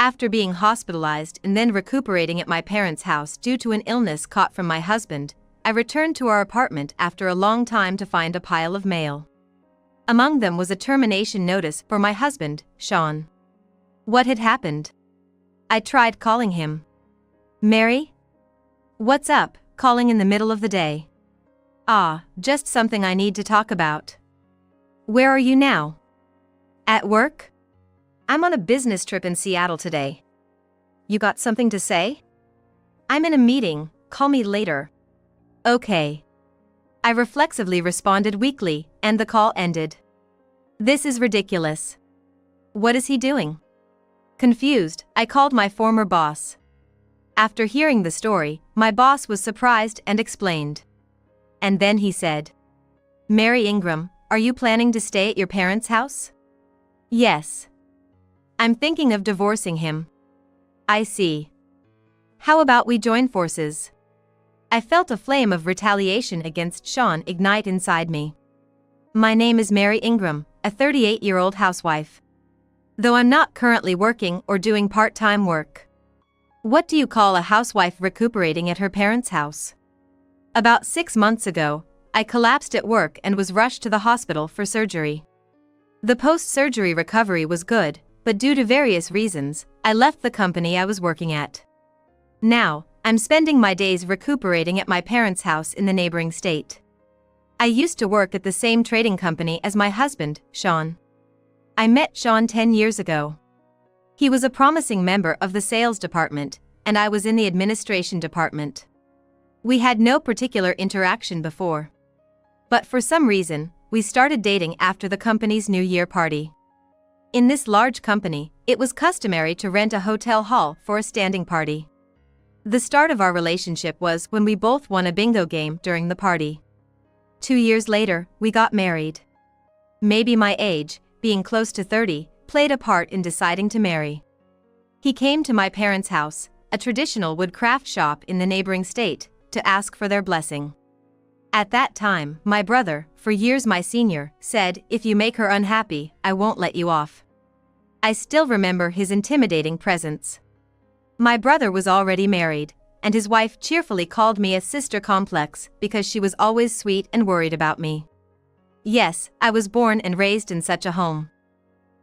After being hospitalized and then recuperating at my parents' house due to an illness caught from my husband, I returned to our apartment after a long time to find a pile of mail. Among them was a termination notice for my husband, Sean. What had happened? I tried calling him. Mary? What's up, calling in the middle of the day? Ah, just something I need to talk about. Where are you now? At work? I'm on a business trip in Seattle today. You got something to say? I'm in a meeting, call me later. Okay. I reflexively responded weakly, and the call ended. This is ridiculous. What is he doing? Confused, I called my former boss. After hearing the story, my boss was surprised and explained. And then he said, Mary Ingram, are you planning to stay at your parents' house? Yes. I'm thinking of divorcing him. I see. How about we join forces? I felt a flame of retaliation against Sean ignite inside me. My name is Mary Ingram, a 38-year-old housewife. Though I'm not currently working or doing part-time work. What do you call a housewife recuperating at her parents' house? About 6 months ago, I collapsed at work and was rushed to the hospital for surgery. The post-surgery recovery was good, but due to various reasons, I left the company I was working at. Now, I'm spending my days recuperating at my parents' house in the neighboring state. I used to work at the same trading company as my husband, Sean. I met Sean 10 years ago. He was a promising member of the sales department, and I was in the administration department. We had no particular interaction before. But for some reason, we started dating after the company's New Year party. In this large company, it was customary to rent a hotel hall for a standing party. The start of our relationship was when we both won a bingo game during the party. 2 years later, we got married. Maybe my age, being close to 30, played a part in deciding to marry. He came to my parents' house, a traditional woodcraft shop in the neighboring state, to ask for their blessing. At that time, my brother, for years my senior, said, if you make her unhappy, I won't let you off. I still remember his intimidating presence. My brother was already married, and his wife cheerfully called me a sister complex because she was always sweet and worried about me. Yes, I was born and raised in such a home.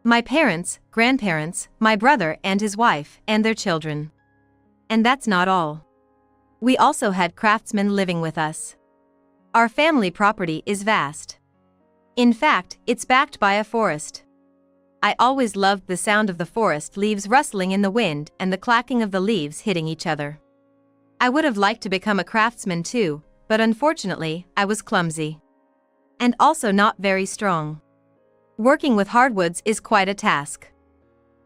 My parents, grandparents, my brother and his wife, and their children. And that's not all. We also had craftsmen living with us. Our family property is vast. In fact, it's backed by a forest. I always loved the sound of the forest leaves rustling in the wind and the clacking of the leaves hitting each other. I would have liked to become a craftsman too, but unfortunately, I was clumsy. And also not very strong. Working with hardwoods is quite a task.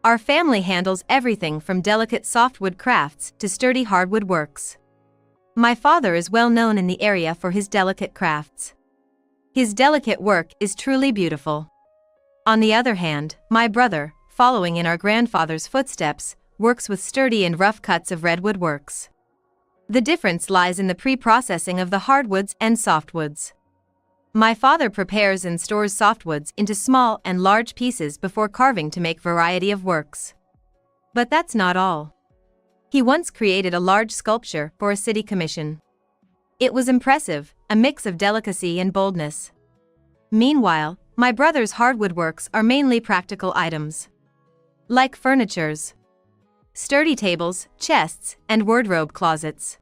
Our family handles everything from delicate softwood crafts to sturdy hardwood works. My father is well known in the area for his delicate crafts. His delicate work is truly beautiful. On the other hand, my brother, following in our grandfather's footsteps, works with sturdy and rough cuts of redwood works. The difference lies in the pre-processing of the hardwoods and softwoods. My father prepares and stores softwoods into small and large pieces before carving to make variety of works. But that's not all. He once created a large sculpture for a city commission. It was impressive, a mix of delicacy and boldness. Meanwhile, my brother's hardwood works are mainly practical items. Like furnitures, sturdy tables, chests, and wardrobe closets.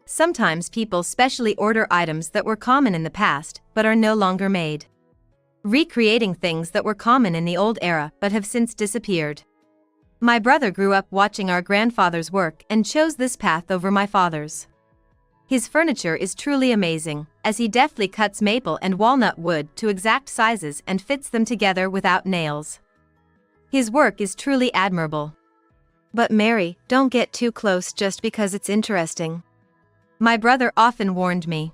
Sometimes people specially order items that were common in the past but are no longer made. Recreating things that were common in the old era but have since disappeared. My brother grew up watching our grandfather's work and chose this path over my father's. His furniture is truly amazing, as he deftly cuts maple and walnut wood to exact sizes and fits them together without nails. His work is truly admirable. But Mary, don't get too close just because it's interesting. My brother often warned me.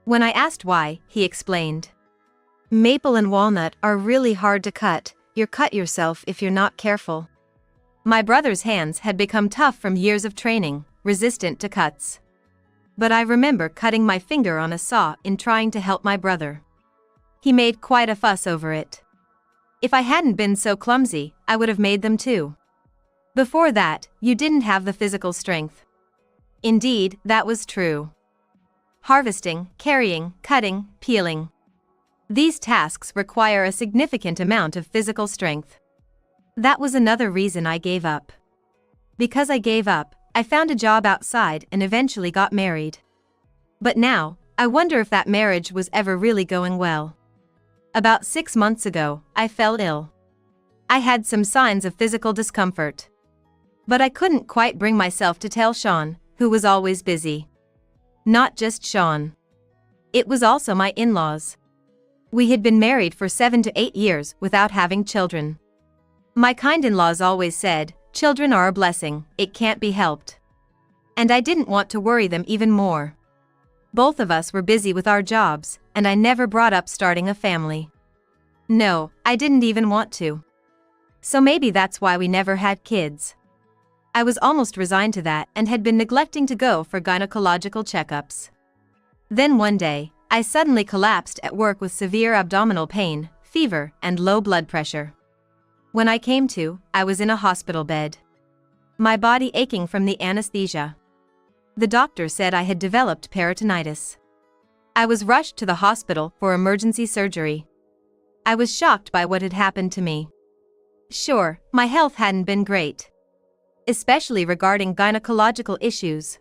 When I asked why, he explained. Maple and walnut are really hard to cut, you'll cut yourself if you're not careful. My brother's hands had become tough from years of training, resistant to cuts. But I remember cutting my finger on a saw in trying to help my brother. He made quite a fuss over it. If I hadn't been so clumsy, I would have made them too. Before that, you didn't have the physical strength. Indeed, that was true. Harvesting, carrying, cutting, peeling. These tasks require a significant amount of physical strength. That was another reason I gave up. Because I gave up, I found a job outside and eventually got married. But now, I wonder if that marriage was ever really going well. About 6 months ago, I fell ill. I had some signs of physical discomfort. But I couldn't quite bring myself to tell Sean, who was always busy. Not just Sean. It was also my in-laws. We had been married for 7 to 8 years without having children. My kind in-laws always said, "Children are a blessing, it can't be helped." And I didn't want to worry them even more. Both of us were busy with our jobs, and I never brought up starting a family. No, I didn't even want to. So maybe that's why we never had kids. I was almost resigned to that and had been neglecting to go for gynecological checkups. Then one day, I suddenly collapsed at work with severe abdominal pain, fever, and low blood pressure. When I came to, I was in a hospital bed. My body aching from the anesthesia. The doctor said I had developed peritonitis. I was rushed to the hospital for emergency surgery. I was shocked by what had happened to me. Sure, my health hadn't been great. Especially regarding gynecological issues.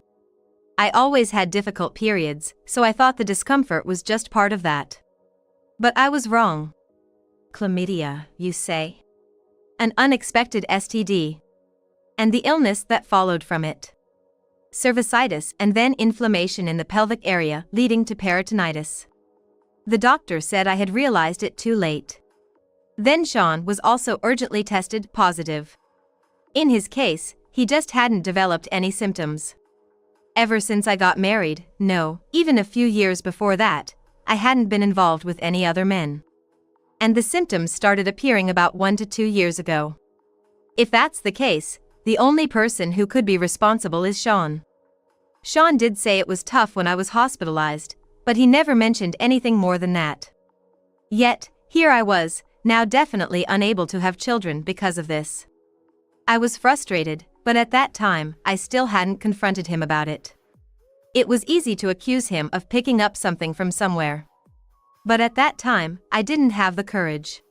I always had difficult periods, so I thought the discomfort was just part of that. But I was wrong. Chlamydia, you say? An unexpected STD. And the illness that followed from it. Cervicitis and then inflammation in the pelvic area leading to peritonitis. The doctor said I had realized it too late. Then Sean was also urgently tested positive. In his case, he just hadn't developed any symptoms. Ever since I got married, no, even a few years before that, I hadn't been involved with any other men. And the symptoms started appearing about 1 to 2 years ago. If that's the case, the only person who could be responsible is Sean. Sean did say it was tough when I was hospitalized, but he never mentioned anything more than that. Yet, here I was, now definitely unable to have children because of this. I was frustrated, but at that time, I still hadn't confronted him about it. It was easy to accuse him of picking up something from somewhere. But at that time, I didn't have the courage.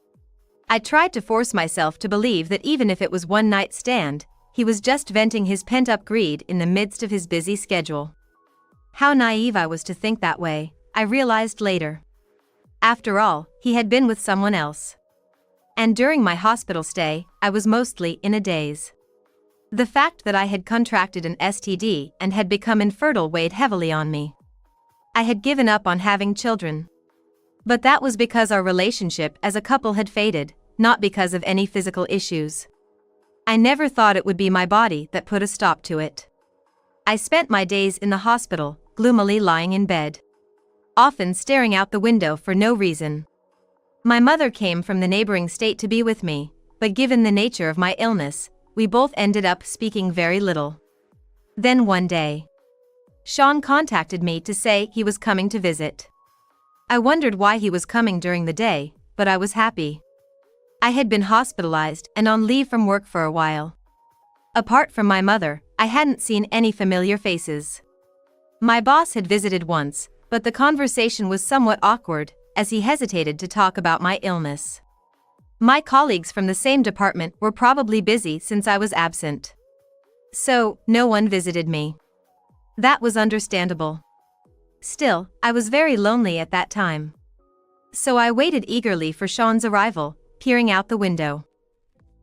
I tried to force myself to believe that even if it was one night stand, he was just venting his pent-up greed in the midst of his busy schedule. How naive I was to think that way, I realized later. After all, he had been with someone else. And during my hospital stay, I was mostly in a daze. The fact that I had contracted an STD and had become infertile weighed heavily on me. I had given up on having children. But that was because our relationship as a couple had faded, not because of any physical issues. I never thought it would be my body that put a stop to it. I spent my days in the hospital, gloomily lying in bed. Often staring out the window for no reason. My mother came from the neighboring state to be with me, but given the nature of my illness, we both ended up speaking very little. Then one day, Sean contacted me to say he was coming to visit. I wondered why he was coming during the day, but I was happy. I had been hospitalized and on leave from work for a while. Apart from my mother, I hadn't seen any familiar faces. My boss had visited once, but the conversation was somewhat awkward, as he hesitated to talk about my illness. My colleagues from the same department were probably busy since I was absent. So, no one visited me. That was understandable. Still, I was very lonely at that time. So I waited eagerly for Sean's arrival, peering out the window.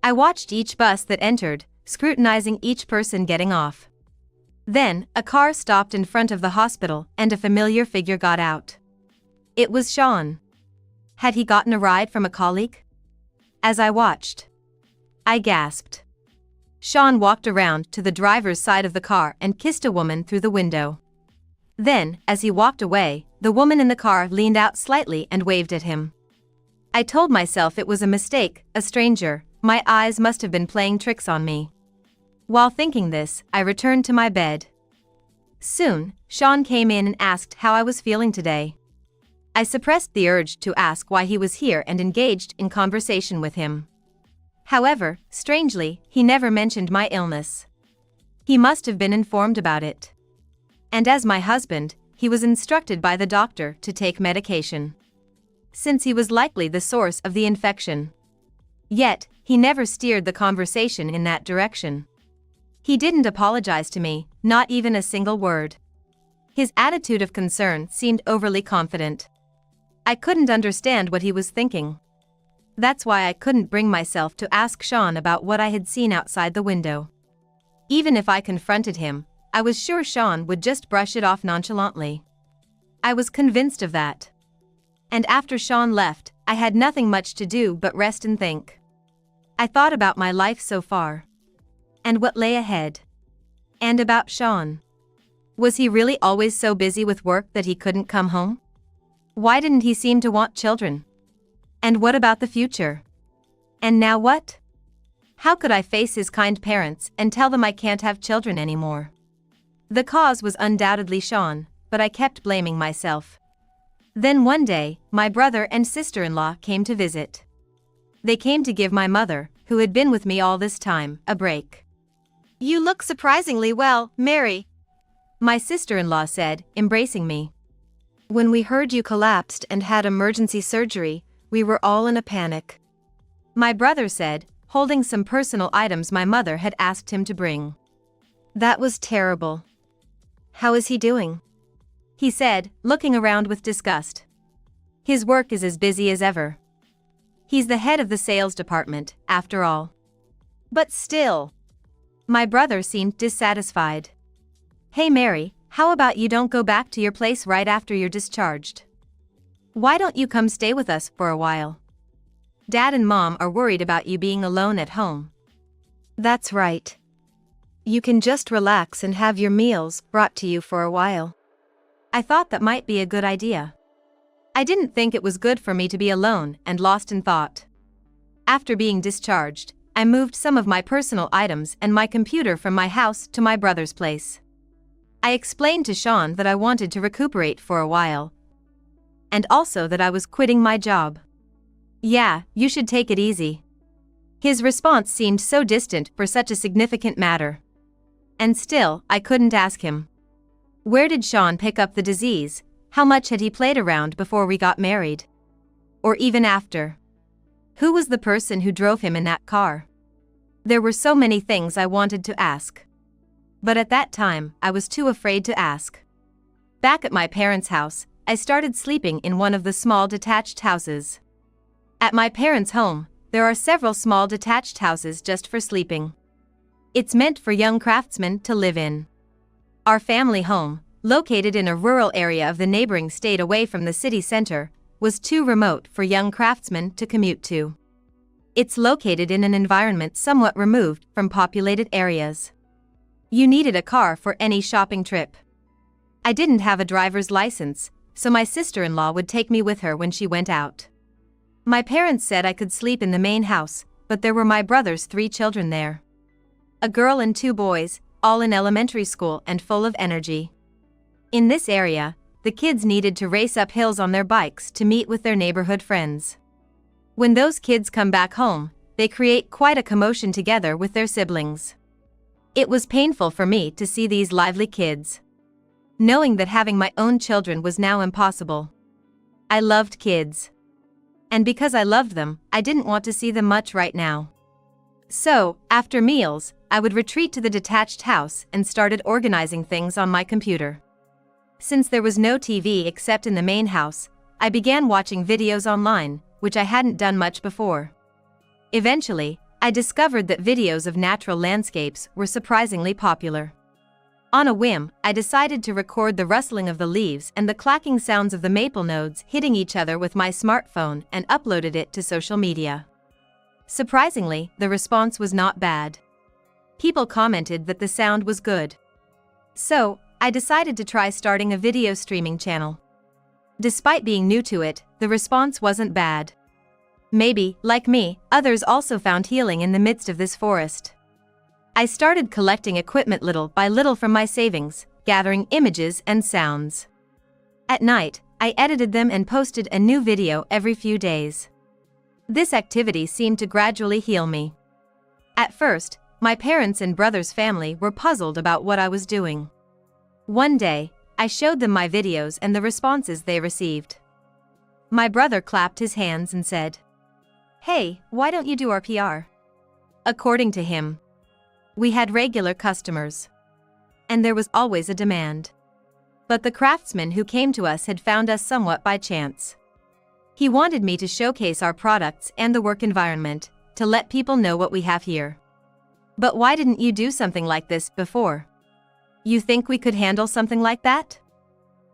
I watched each bus that entered, scrutinizing each person getting off. Then, a car stopped in front of the hospital and a familiar figure got out. It was Sean. Had he gotten a ride from a colleague? As I watched, I gasped. Sean walked around to the driver's side of the car and kissed a woman through the window. Then, as he walked away, the woman in the car leaned out slightly and waved at him. I told myself it was a mistake, a stranger, my eyes must have been playing tricks on me. While thinking this, I returned to my bed. Soon, Sean came in and asked how I was feeling today. I suppressed the urge to ask why he was here and engaged in conversation with him. However, strangely, he never mentioned my illness. He must have been informed about it. And as my husband, he was instructed by the doctor to take medication, since he was likely the source of the infection. Yet, he never steered the conversation in that direction. He didn't apologize to me, not even a single word. His attitude of concern seemed overly confident. I couldn't understand what he was thinking. That's why I couldn't bring myself to ask Sean about what I had seen outside the window. Even if I confronted him, I was sure Sean would just brush it off nonchalantly. I was convinced of that. And after Sean left, I had nothing much to do but rest and think. I thought about my life so far, and what lay ahead. And about Sean. Was he really always so busy with work that he couldn't come home? Why didn't he seem to want children? And what about the future? And now what? How could I face his kind parents and tell them I can't have children anymore? The cause was undoubtedly Sean, but I kept blaming myself. Then one day, my brother and sister-in-law came to visit. They came to give my mother, who had been with me all this time, a break. "You look surprisingly well, Mary," my sister-in-law said, embracing me. "When we heard you collapsed and had emergency surgery, we were all in a panic," my brother said, holding some personal items my mother had asked him to bring. "That was terrible. How is he doing?" he said, looking around with disgust. "His work is as busy as ever. He's the head of the sales department, after all." "But still," my brother seemed dissatisfied. "Hey Mary, how about you don't go back to your place right after you're discharged? Why don't you come stay with us for a while? Dad and Mom are worried about you being alone at home." "That's right. You can just relax and have your meals brought to you for a while." I thought that might be a good idea. I didn't think it was good for me to be alone and lost in thought. After being discharged, I moved some of my personal items and my computer from my house to my brother's place. I explained to Sean that I wanted to recuperate for a while, and also that I was quitting my job. "Yeah, you should take it easy." His response seemed so distant for such a significant matter. And still, I couldn't ask him. Where did Sean pick up the disease? How much had he played around before we got married? Or even after? Who was the person who drove him in that car? There were so many things I wanted to ask. But at that time, I was too afraid to ask. Back at my parents' house, I started sleeping in one of the small detached houses. At my parents' home, there are several small detached houses just for sleeping. It's meant for young craftsmen to live in. Our family home, located in a rural area of the neighboring state away from the city center, was too remote for young craftsmen to commute to. It's located in an environment somewhat removed from populated areas. You needed a car for any shopping trip. I didn't have a driver's license, so my sister-in-law would take me with her when she went out. My parents said I could sleep in the main house, but there were my brother's 3 children there. A girl and 2 boys, all in elementary school and full of energy. In this area, the kids needed to race up hills on their bikes to meet with their neighborhood friends. When those kids come back home, they create quite a commotion together with their siblings. It was painful for me to see these lively kids, knowing that having my own children was now impossible. I loved kids. And because I loved them, I didn't want to see them much right now. So, after meals, I would retreat to the detached house and started organizing things on my computer. Since there was no TV except in the main house, I began watching videos online, which I hadn't done much before. Eventually, I discovered that videos of natural landscapes were surprisingly popular. On a whim, I decided to record the rustling of the leaves and the clacking sounds of the maple nodes hitting each other with my smartphone and uploaded it to social media. Surprisingly, the response was not bad. People commented that the sound was good. So, I decided to try starting a video streaming channel. Despite being new to it, the response wasn't bad. Maybe, like me, others also found healing in the midst of this forest. I started collecting equipment little by little from my savings, gathering images and sounds. At night, I edited them and posted a new video every few days. This activity seemed to gradually heal me. At first, my parents and brother's family were puzzled about what I was doing. One day, I showed them my videos and the responses they received. My brother clapped his hands and said, "Hey, why don't you do our PR?" According to him, we had regular customers, and there was always a demand. But the craftsman who came to us had found us somewhat by chance. He wanted me to showcase our products and the work environment, to let people know what we have here. "But why didn't you do something like this before? You think we could handle something like that?"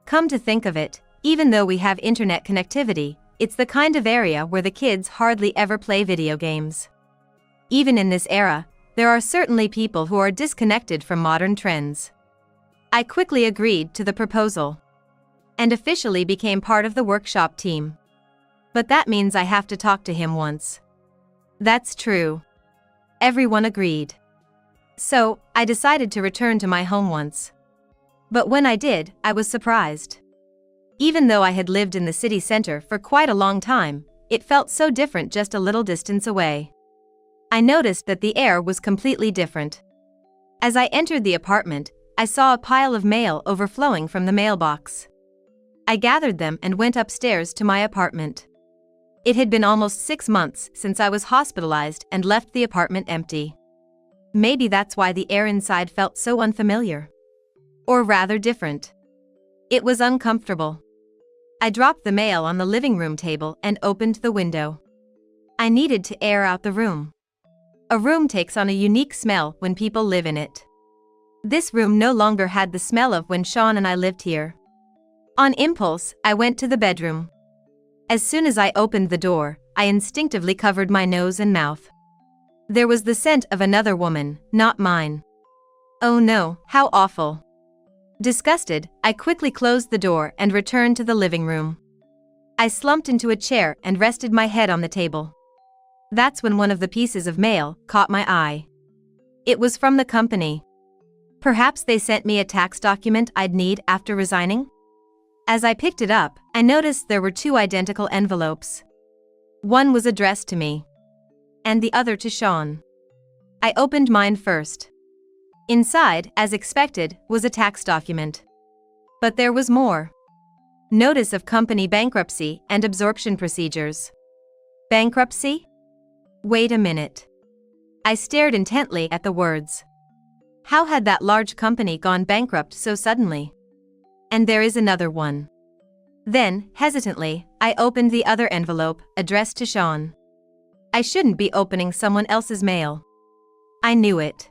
Come to think of it, even though we have internet connectivity, it's the kind of area where the kids hardly ever play video games. Even in this era, there are certainly people who are disconnected from modern trends. I quickly agreed to the proposal and officially became part of the workshop team. But that means I have to talk to him once. That's true. Everyone agreed. So, I decided to return to my home once. But when I did, I was surprised. Even though I had lived in the city center for quite a long time, it felt so different just a little distance away. I noticed that the air was completely different. As I entered the apartment, I saw a pile of mail overflowing from the mailbox. I gathered them and went upstairs to my apartment. It had been almost 6 months since I was hospitalized and left the apartment empty. Maybe that's why the air inside felt so unfamiliar. Or rather different. It was uncomfortable. I dropped the mail on the living room table and opened the window. I needed to air out the room. A room takes on a unique smell when people live in it. This room no longer had the smell of when Sean and I lived here. On impulse, I went to the bedroom. As soon as I opened the door, I instinctively covered my nose and mouth. There was the scent of another woman, not mine. Oh no, how awful. Disgusted, I quickly closed the door and returned to the living room. I slumped into a chair and rested my head on the table. That's when one of the pieces of mail caught my eye. It was from the company. Perhaps they sent me a tax document I'd need after resigning? As I picked it up, I noticed there were 2 identical envelopes. One was addressed to me, and the other to Sean. I opened mine first. Inside, as expected, was a tax document. But there was more. Notice of company bankruptcy and absorption procedures. Bankruptcy? Wait a minute. I stared intently at the words. How had that large company gone bankrupt so suddenly? And there is another one. Then, hesitantly, I opened the other envelope, addressed to Sean. I shouldn't be opening someone else's mail. I knew it.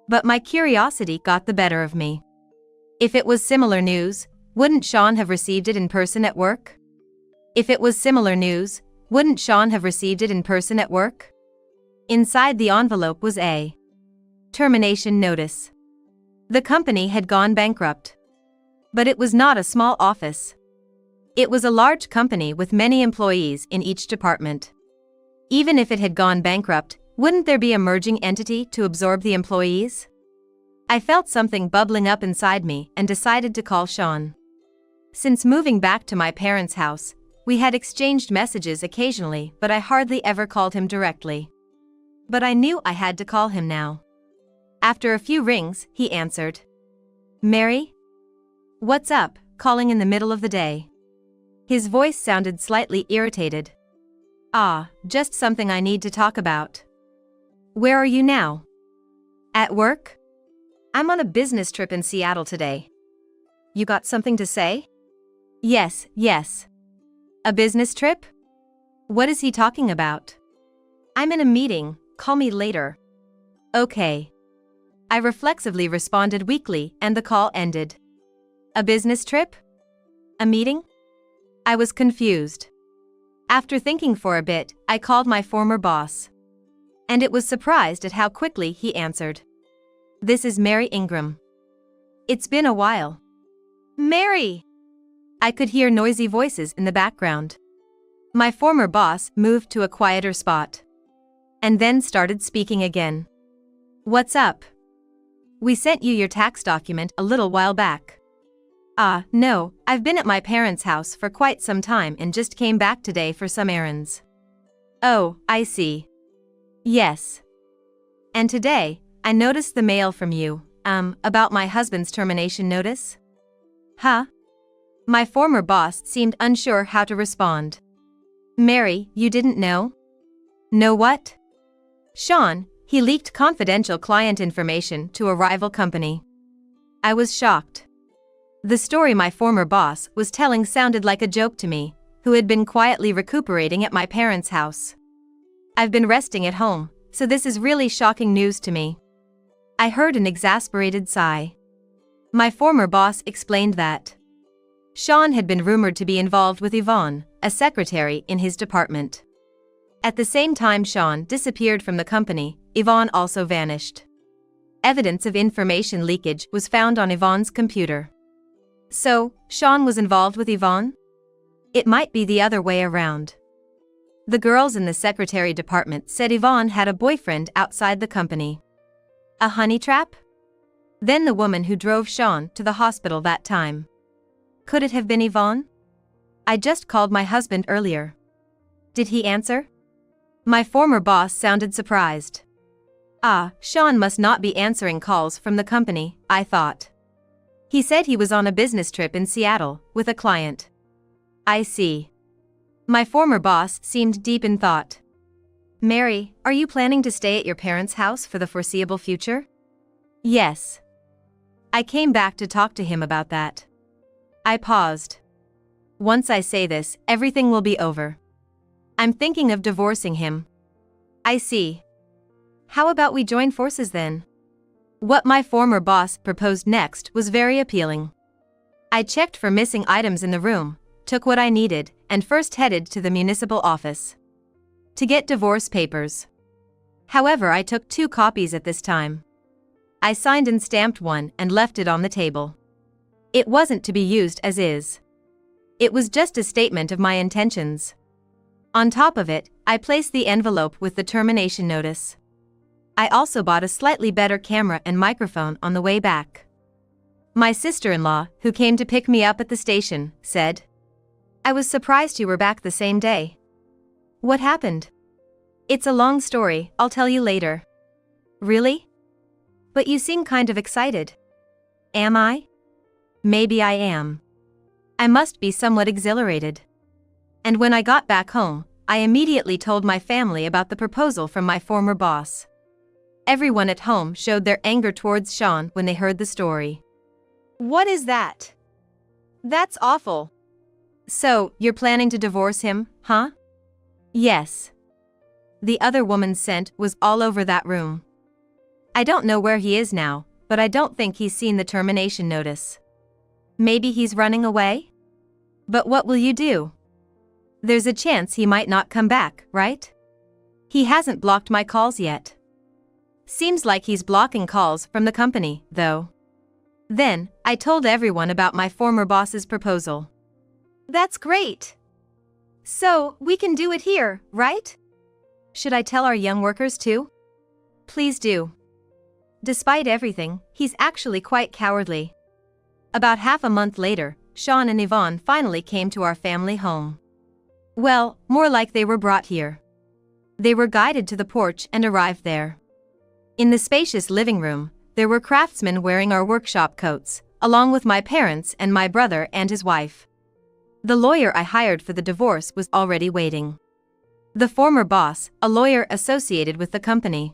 But my curiosity got the better of me. If it was similar news, wouldn't Sean have received it in person at work? If it was similar news, wouldn't Sean have received it in person at work? Inside the envelope was a termination notice. The company had gone bankrupt. But it was not a small office. It was a large company with many employees in each department. Even if it had gone bankrupt, wouldn't there be a merging entity to absorb the employees? I felt something bubbling up inside me and decided to call Sean. Since moving back to my parents' house, we had exchanged messages occasionally, but I hardly ever called him directly. But I knew I had to call him now. After a few rings, he answered. "Mary? What's up, calling in the middle of the day?" His voice sounded slightly irritated. "Ah, just something I need to talk about." "Where are you now?" "At work? I'm on a business trip in Seattle today." "You got something to say?" Yes. "A business trip? What is he talking about?" "I'm in a meeting, call me later." "Okay." I reflexively responded weakly and the call ended. A business trip? A meeting? I was confused. After thinking for a bit, I called my former boss. And it was surprised at how quickly he answered. "This is Mary Ingram. It's been a while." "Mary!" I could hear noisy voices in the background. My former boss moved to a quieter spot. And then started speaking again. "What's up? We sent you your tax document a little while back." No, I've been at my parents' house for quite some time and just came back today for some errands." Oh, I see. Yes. And today, I noticed the mail from you, about my husband's termination notice? Huh? My former boss seemed unsure how to respond. Mary, you didn't know? Know what? Sean, he leaked confidential client information to a rival company. I was shocked. The story my former boss was telling sounded like a joke to me, who had been quietly recuperating at my parents' house. I've been resting at home, so this is really shocking news to me. I heard an exasperated sigh. My former boss explained that Sean had been rumored to be involved with Yvonne, a secretary in his department. At the same time Sean disappeared from the company, Yvonne also vanished. Evidence of information leakage was found on Yvonne's computer. So, Sean was involved with Yvonne? It might be the other way around. The girls in the secretary department said Yvonne had a boyfriend outside the company. A honey trap? Then the woman who drove Sean to the hospital that time. Could it have been Yvonne? I just called my husband earlier. Did he answer? My former boss sounded surprised. Ah, Sean must not be answering calls from the company, I thought. He said he was on a business trip in Seattle with a client. I see. My former boss seemed deep in thought. Mary, are you planning to stay at your parents' house for the foreseeable future? Yes. I came back to talk to him about that. I paused. Once I say this, everything will be over. I'm thinking of divorcing him. I see. How about we join forces then? What my former boss proposed next was very appealing. I checked for missing items in the room, took what I needed, and first headed to the municipal office to get divorce papers. However, I took 2 copies at this time. I signed and stamped one and left it on the table. It wasn't to be used as is. It was just a statement of my intentions. On top of it, I placed the envelope with the termination notice. I also bought a slightly better camera and microphone on the way back. My sister-in-law, who came to pick me up at the station, said, I was surprised you were back the same day. What happened? It's a long story, I'll tell you later. Really? But you seem kind of excited. Am I? Maybe I am. I must be somewhat exhilarated. And when I got back home, I immediately told my family about the proposal from my former boss. Everyone at home showed their anger towards Sean when they heard the story. What is that? That's awful. So, you're planning to divorce him, huh? Yes. The other woman's scent was all over that room. I don't know where he is now, but I don't think he's seen the termination notice. Maybe he's running away? But what will you do? There's a chance he might not come back, right? He hasn't blocked my calls yet. Seems like he's blocking calls from the company, though. Then, I told everyone about my former boss's proposal. That's great. So, we can do it here, right? Should I tell our young workers too? Please do. Despite everything, he's actually quite cowardly. About half a month later, Sean and Yvonne finally came to our family home. Well, more like they were brought here. They were guided to the porch and arrived there. In the spacious living room, there were craftsmen wearing our workshop coats, along with my parents and my brother and his wife. The lawyer I hired for the divorce was already waiting. The former boss, a lawyer associated with the company.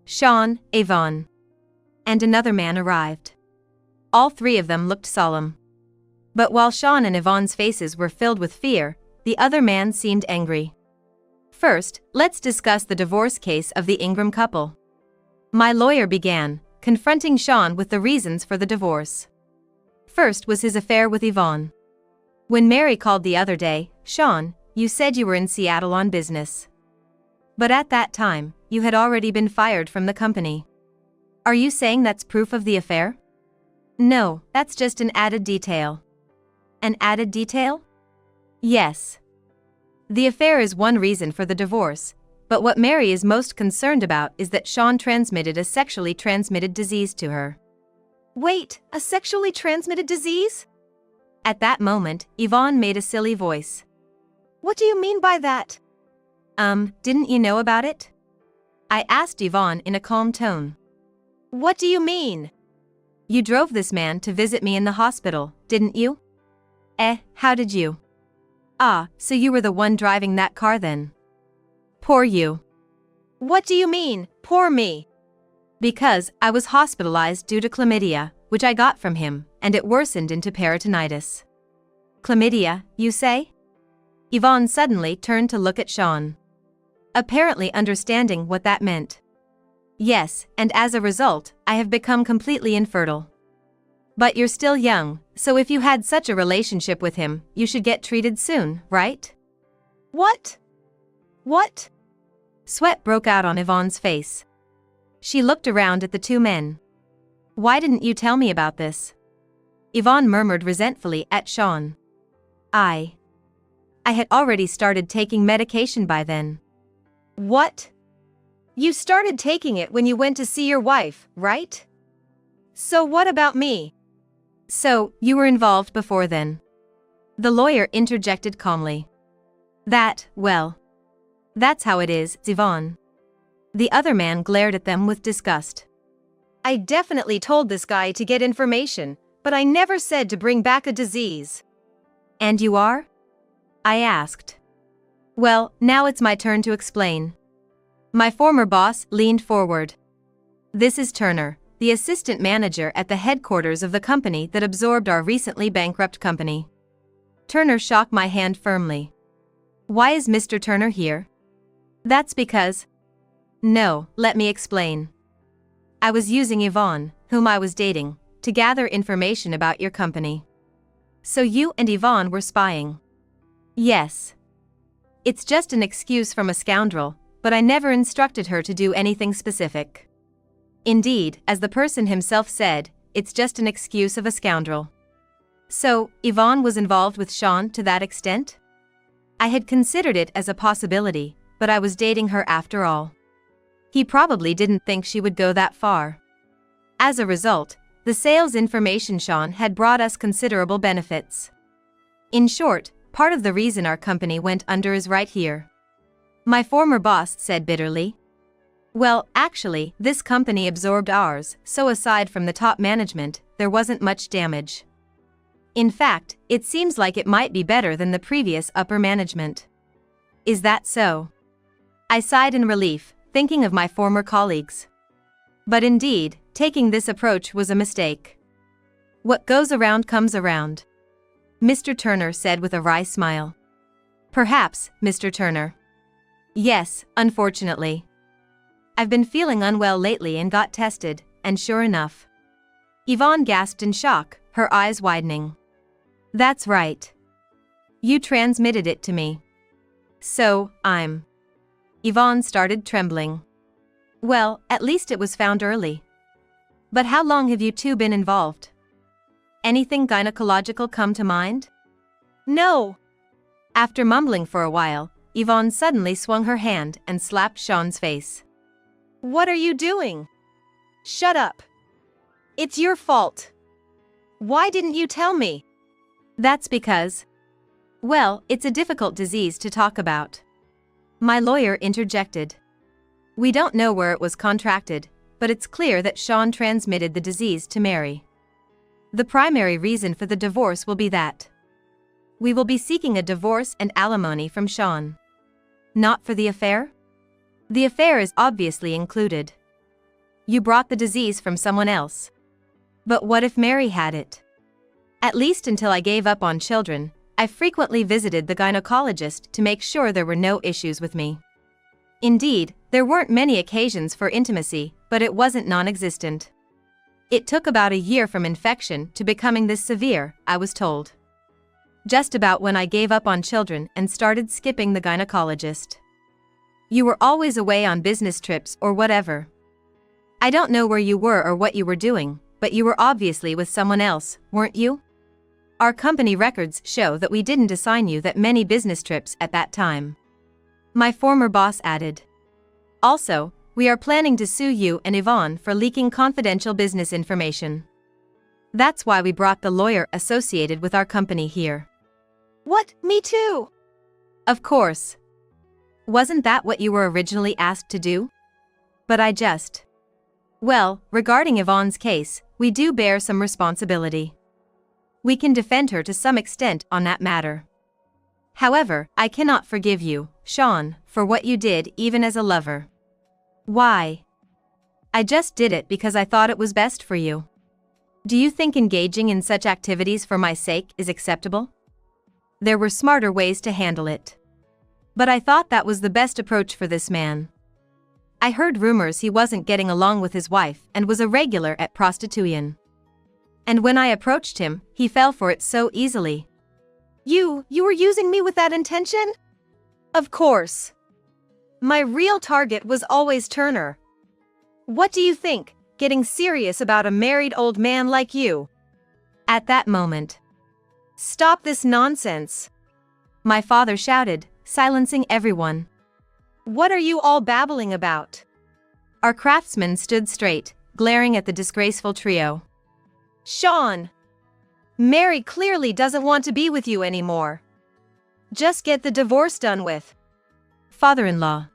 Sean, Yvonne, and another man arrived. All 3 of them looked solemn. But while Sean and Yvonne's faces were filled with fear, the other man seemed angry. First, let's discuss the divorce case of the Ingram couple. My lawyer began, confronting Sean with the reasons for the divorce. First was his affair with Yvonne. When Mary called the other day, Sean, you said you were in Seattle on business. But at that time, you had already been fired from the company. Are you saying that's proof of the affair? No, that's just an added detail. An added detail? Yes. The affair is one reason for the divorce, but what Mary is most concerned about is that Sean transmitted a sexually transmitted disease to her. Wait, a sexually transmitted disease? At that moment, Yvonne made a silly voice. What do you mean by that? Didn't you know about it? I asked Yvonne in a calm tone. What do you mean? You drove this man to visit me in the hospital, didn't you? How did you? Ah, so you were the one driving that car then. Poor you. What do you mean, poor me? Because I was hospitalized due to chlamydia, which I got from him, and it worsened into peritonitis. Chlamydia, you say? Yvonne suddenly turned to look at Sean, apparently understanding what that meant. Yes, and as a result, I have become completely infertile. But you're still young, so if you had such a relationship with him, you should get treated soon, right? What? What? Sweat broke out on Yvonne's face. She looked around at the two men. Why didn't you tell me about this? Yvonne murmured resentfully at Sean. I had already started taking medication by then. What? You started taking it when you went to see your wife, right? So what about me? So, you were involved before then. The lawyer interjected calmly. That's how it is, Yvonne. The other man glared at them with disgust. I definitely told this guy to get information, but I never said to bring back a disease. And you are? I asked. Well, now it's my turn to explain. My former boss leaned forward. This is Turner, the assistant manager at the headquarters of the company that absorbed our recently bankrupt company. Turner shook my hand firmly. Why is Mr. Turner here? That's because... No, let me explain. I was using Yvonne, whom I was dating, to gather information about your company. So you and Yvonne were spying? Yes. It's just an excuse from a scoundrel, but I never instructed her to do anything specific. Indeed, as the person himself said, it's just an excuse of a scoundrel. So, Yvonne was involved with Sean to that extent? I had considered it as a possibility, but I was dating her after all. He probably didn't think she would go that far. As a result, the sales information Sean had brought us considerable benefits. In short, part of the reason our company went under is right here. My former boss said bitterly. Well, actually, this company absorbed ours, so aside from the top management, there wasn't much damage. In fact, it seems like it might be better than the previous upper management. Is that so? I sighed in relief, thinking of my former colleagues. But indeed, taking this approach was a mistake. What goes around comes around, Mr. Turner said with a wry smile. Perhaps, Mr. Turner. Yes, unfortunately. I've been feeling unwell lately and got tested, and sure enough. Yvonne gasped in shock, her eyes widening. That's right. You transmitted it to me. So, Yvonne started trembling. Well, at least it was found early. But how long have you two been involved? Anything gynecological come to mind? No. After mumbling for a while, Yvonne suddenly swung her hand and slapped Sean's face. What are you doing? Shut up. It's your fault. Why didn't you tell me? That's because... Well, it's a difficult disease to talk about. My lawyer interjected. We don't know where it was contracted, but it's clear that Sean transmitted the disease to Mary. The primary reason for the divorce will be that. We will be seeking a divorce and alimony from Sean. Not for the affair? The affair is obviously included. You brought the disease from someone else. But what if Mary had it? At least until I gave up on children, I frequently visited the gynecologist to make sure there were no issues with me. Indeed, there weren't many occasions for intimacy, but it wasn't non-existent. It took about a year from infection to becoming this severe, I was told. Just about when I gave up on children and started skipping the gynecologist. You were always away on business trips or whatever. I don't know where you were or what you were doing, but you were obviously with someone else, weren't you? Our company records show that we didn't assign you that many business trips at that time. My former boss added. Also, we are planning to sue you and Yvonne for leaking confidential business information. That's why we brought the lawyer associated with our company here. What, me too? Of course. Wasn't that what you were originally asked to do? But Well, regarding Yvonne's case, we do bear some responsibility. We can defend her to some extent on that matter. However, I cannot forgive you, Sean, for what you did even as a lover. Why? I just did it because I thought it was best for you. Do you think engaging in such activities for my sake is acceptable? There were smarter ways to handle it. But I thought that was the best approach for this man. I heard rumors he wasn't getting along with his wife and was a regular at prostitution. And when I approached him, he fell for it so easily. You were using me with that intention? Of course. My real target was always Turner. What do you think, getting serious about a married old man like you? At that moment. Stop this nonsense! My father shouted, silencing everyone. What are you all babbling about? Our craftsman stood straight, glaring at the disgraceful trio. Sean! Mary clearly doesn't want to be with you anymore. Just get the divorce done with. Father-in-law.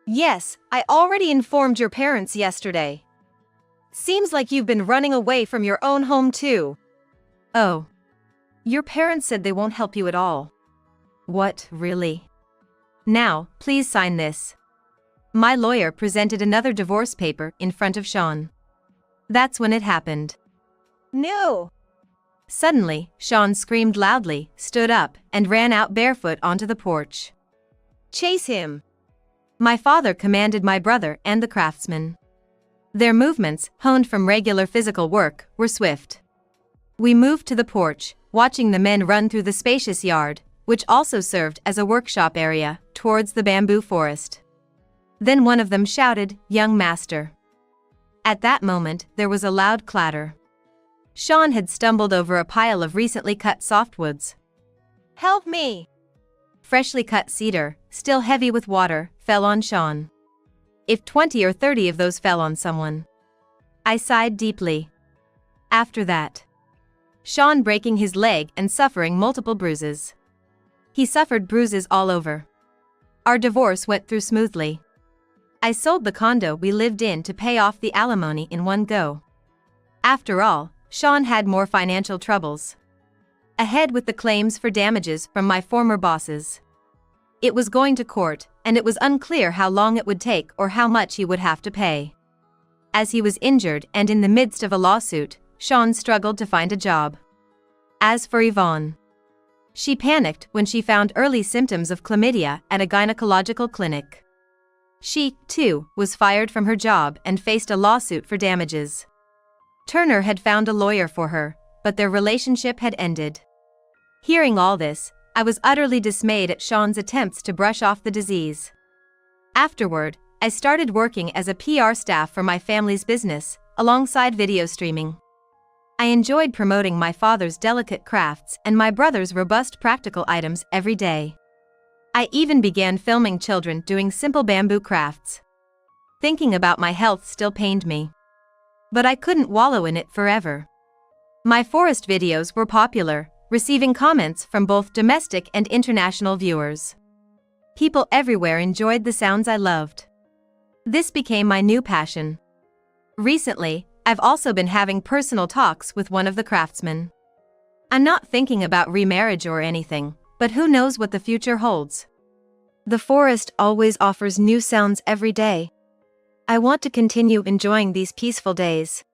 Yes, I already informed your parents yesterday. Seems like you've been running away from your own home too. Oh. Your parents said they won't help you at all. What, really? Now, please sign this. My lawyer presented another divorce paper in front of Sean. That's when it happened. No! Suddenly, Sean screamed loudly, stood up, and ran out barefoot onto the porch. Chase him! My father commanded my brother and the craftsman. Their movements, honed from regular physical work, were swift. We moved to the porch, watching the men run through the spacious yard, which also served as a workshop area, towards the bamboo forest. Then one of them shouted, "Young master." At that moment, there was a loud clatter. Sean had stumbled over a pile of recently cut softwoods. Help me! Freshly cut cedar, still heavy with water, fell on Sean. If 20 or 30 of those fell on someone. I sighed deeply. After that, Sean breaking his leg and suffering multiple bruises. He suffered bruises all over. Our divorce went through smoothly. I sold the condo we lived in to pay off the alimony in one go. After all, Sean had more financial troubles ahead with the claims for damages from my former bosses. It was going to court, and it was unclear how long it would take or how much he would have to pay. As he was injured and in the midst of a lawsuit, Sean struggled to find a job. As for Yvonne, she panicked when she found early symptoms of chlamydia at a gynecological clinic. She, too, was fired from her job and faced a lawsuit for damages. Turner had found a lawyer for her, but their relationship had ended. Hearing all this, I was utterly dismayed at Sean's attempts to brush off the disease. Afterward, I started working as a PR staff for my family's business, alongside video streaming. I enjoyed promoting my father's delicate crafts and my brother's robust practical items every day. I even began filming children doing simple bamboo crafts. Thinking about my health still pained me. But I couldn't wallow in it forever. My forest videos were popular, receiving comments from both domestic and international viewers. People everywhere enjoyed the sounds I loved. This became my new passion. Recently, I've also been having personal talks with one of the craftsmen. I'm not thinking about remarriage or anything, but who knows what the future holds. The forest always offers new sounds every day. I want to continue enjoying these peaceful days.